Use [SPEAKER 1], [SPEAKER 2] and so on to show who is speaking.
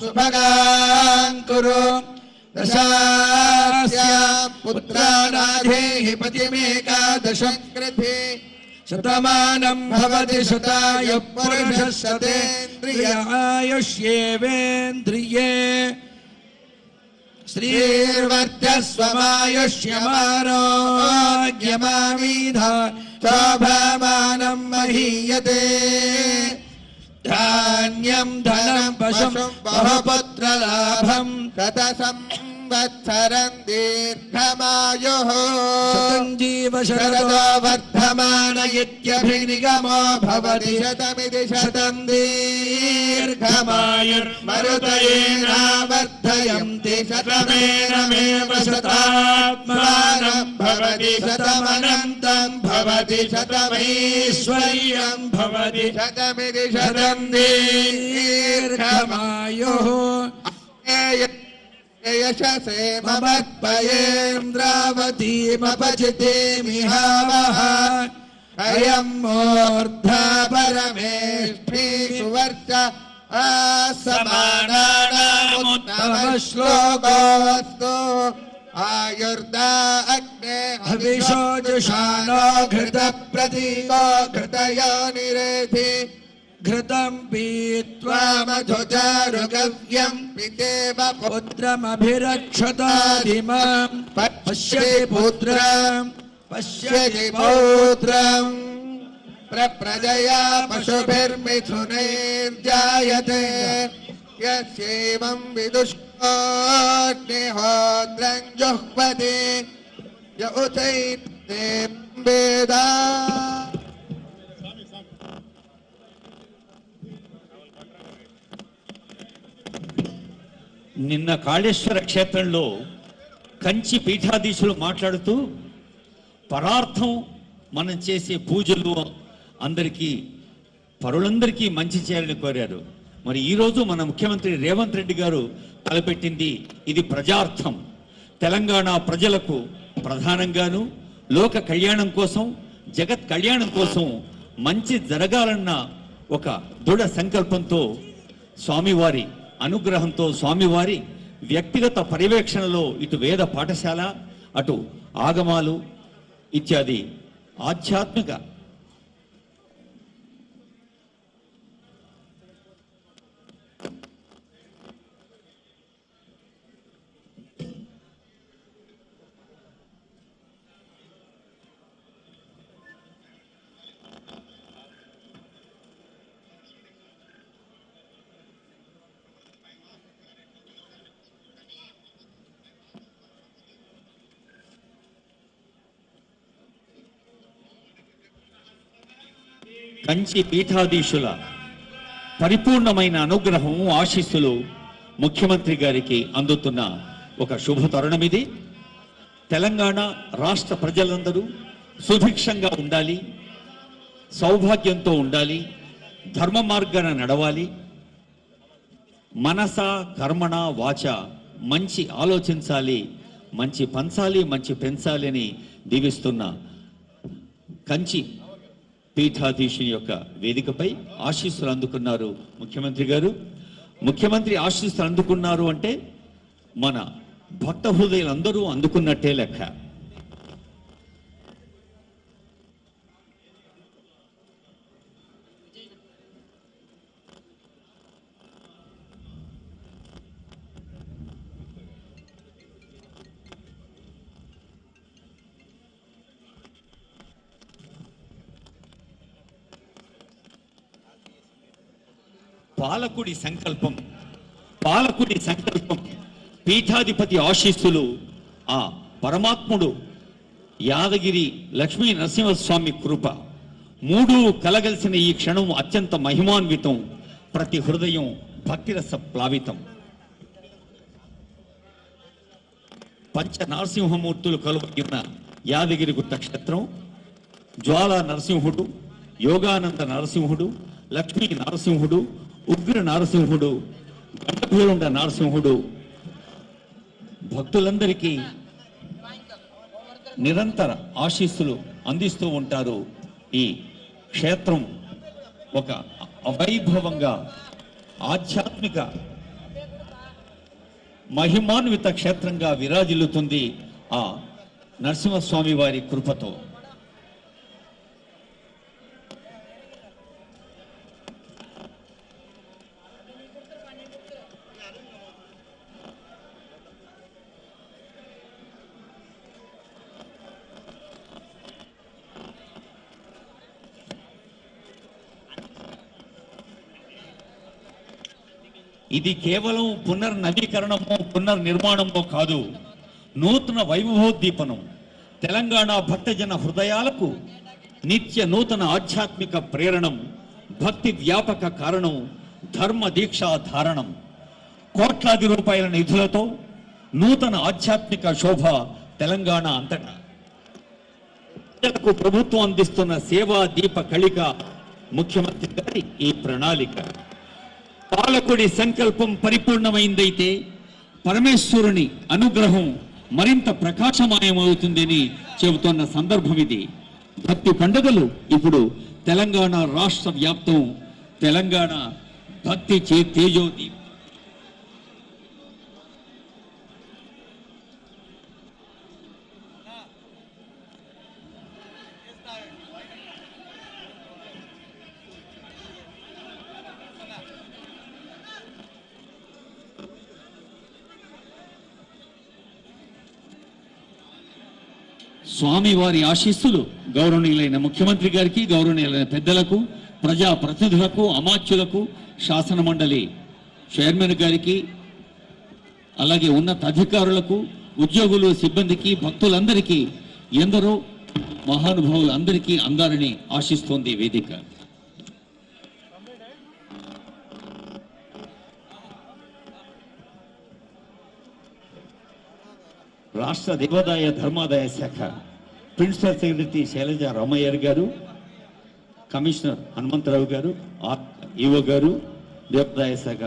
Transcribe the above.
[SPEAKER 1] सुभगां कुरु दशास्या पुत्रानाधेहि पतिमेकादशं कृते शतमानं भवति शताय पुरुषः शतेन्द्रिय आयुष्येवेन्द्रिये श्रीर्वर्चस्वमायुष्यमारोग्यमामीधा शोभमानं महीयते धान्यं धनं पशुं बहुपुत्रलाभं शतसंवत्सरं दीर्घमायुः शतं जीव शरदो वर्धमान इत्यभिनिगमो भवति शतमिति शतं दीर्घमायुर्मरुतयेनावर्धयन्ति शतमेनमेव शतात्मानं भवति शतमनन्तं भवति शतमैश्वर्यं भवति शतमिति शतं दीर्घमायुः यशसे ममत्पयेन्द्रावतीमपचितेमिहावः अयं मूर्धा परमेष्ठी सुवर्च असमानानामुत्तमः श्लोकोऽस्तु आयुर्दा अग्ने हविषो जुषाणो घृतप्रतीको घृतयोनिरेधि घृतं पीत्वा मधुचारुगव्यं पितेव पुत्रमभिरक्षताधिमां पश्यति पुत्रं पश्यति पौत्रं प्रप्रजया पशुभिर्मिथुनैर्जायते यस्यैवं विदुष्कोऽग्निहोत्रं जुह्वति य उचैते वेदा
[SPEAKER 2] నిన్న కాళేశ్వర క్షేత్రంలో కంచి పీఠాధీశులు మాట్లాడుతూ పరార్థం మనం చేసే పూజలు అందరికీ పరులందరికీ మంచి చేయాలని కోరారు. మరి ఈరోజు మన ముఖ్యమంత్రి రేవంత్ రెడ్డి గారు తలపెట్టింది ఇది ప్రజార్థం. తెలంగాణ ప్రజలకు ప్రధానంగాను లోక కళ్యాణం కోసం జగత్ కళ్యాణం కోసం మంచి జరగాలన్న ఒక దృఢ సంకల్పంతో స్వామివారి అనుగ్రహంతో స్వామివారి వ్యక్తిగత పర్యవేక్షణలో ఇటు వేద పాఠశాల అటు ఆగమాలు ఇత్యాది ఆధ్యాత్మిక కంచి పీఠాధీశుల పరిపూర్ణమైన అనుగ్రహం ఆశీస్సులు ముఖ్యమంత్రి గారికి అందుతున్న ఒక శుభ తరుణం ఇది. తెలంగాణ రాష్ట్ర ప్రజలందరూ సుభిక్షంగా ఉండాలి, సౌభాగ్యంతో ఉండాలి, ధర్మ మార్గాన నడవాలి, మనస కర్మణ వాచ మంచి ఆలోచించాలి, మంచి పంచాలి, మంచి పెంచాలి అని దీవిస్తున్న కంచి పీఠాధీశుని యొక్క వేదికపై ఆశీస్సులు అందుకున్నారు ముఖ్యమంత్రి గారు. ముఖ్యమంత్రి ఆశీస్సులు అందుకున్నారు అంటే మన భక్త హృదయులందరూ అందుకున్నట్టే లెక్క. పాలకుడి సంకల్పం పీఠాధిపతి ఆశీస్సులు ఆ పరమాత్ముడు యాదగిరి లక్ష్మీ నరసింహస్వామి కృప మూడు కలగలిసిన ఈ క్షణం అత్యంత మహిమాన్వితం. ప్రతి హృదయం భక్తిరస ప్లావితం. పంచ నరసింహమూర్తులు కలువగిన యాదగిరి గుట్ట క్షేత్రం జ్వాలా నరసింహుడు, యోగానంద నరసింహుడు, లక్ష్మీ నరసింహుడు, ఉగ్ర నరసింహుడు, గంటభీరుండ నరసింహుడు భక్తులందరికీ నిరంతర ఆశీస్సులు అందిస్తూ ఉంటారు. ఈ క్షేత్రం ఒక అవైభవంగా ఆధ్యాత్మిక మహిమాన్విత క్షేత్రంగా విరాజిల్లుతుంది ఆ నరసింహస్వామి వారి కృపతో. ఇది కేవలం పునర్నవీకరణమో పునర్నిర్మాణమో కాదు, నూతన వైభవోద్దీపనం. తెలంగాణ భక్తజన హృదయాలకు నిత్య నూతన ఆధ్యాత్మిక ప్రేరణం, భక్తి వ్యాపక కారణం, ధర్మ దీక్షా ధారణం. కోట్లాది రూపాయల నిధులతో నూతన ఆధ్యాత్మిక శోభ తెలంగాణ అంతటా. ప్రజలకు ప్రభుత్వం అందిస్తున్న సేవా దీప కళిక ముఖ్యమంత్రి గారి ఈ ప్రణాళిక. పాలకుడి సంకల్పం పరిపూర్ణమైందైతే పరమేశ్వరుని అనుగ్రహం మరింత ప్రకాశమాయమవుతుందని చెబుతున్న సందర్భం ఇది. భక్తి పండుగలు ఇప్పుడు తెలంగాణ రాష్ట్ర వ్యాప్తం. తెలంగాణ భక్తి తేజోదీప్. స్వామివారి ఆశీస్సులు గౌరవనీయులైన ముఖ్యమంత్రి గారికి, గౌరవనీయులైన పెద్దలకు, ప్రజా ప్రతినిధులకు, అమాత్యులకు, శాసన మండలి చైర్మన్ గారికి, అలాగే ఉన్నత అధికారులకు, ఉద్యోగులు, సిబ్బందికి, భక్తులందరికీ, ఎందరో మహానుభావులందరికీ అందాలని ఆశిస్తోంది వేదిక. రాష్ట్ర దేవాదాయ ధర్మాదాయ శాఖ ప్రిన్సిపల్ సెక్రటరీ శైలజ రామయ్య గారు, కమిషనర్ హనుమంతరావు గారు, ఈఓ గారు, దేవాదాయ శాఖ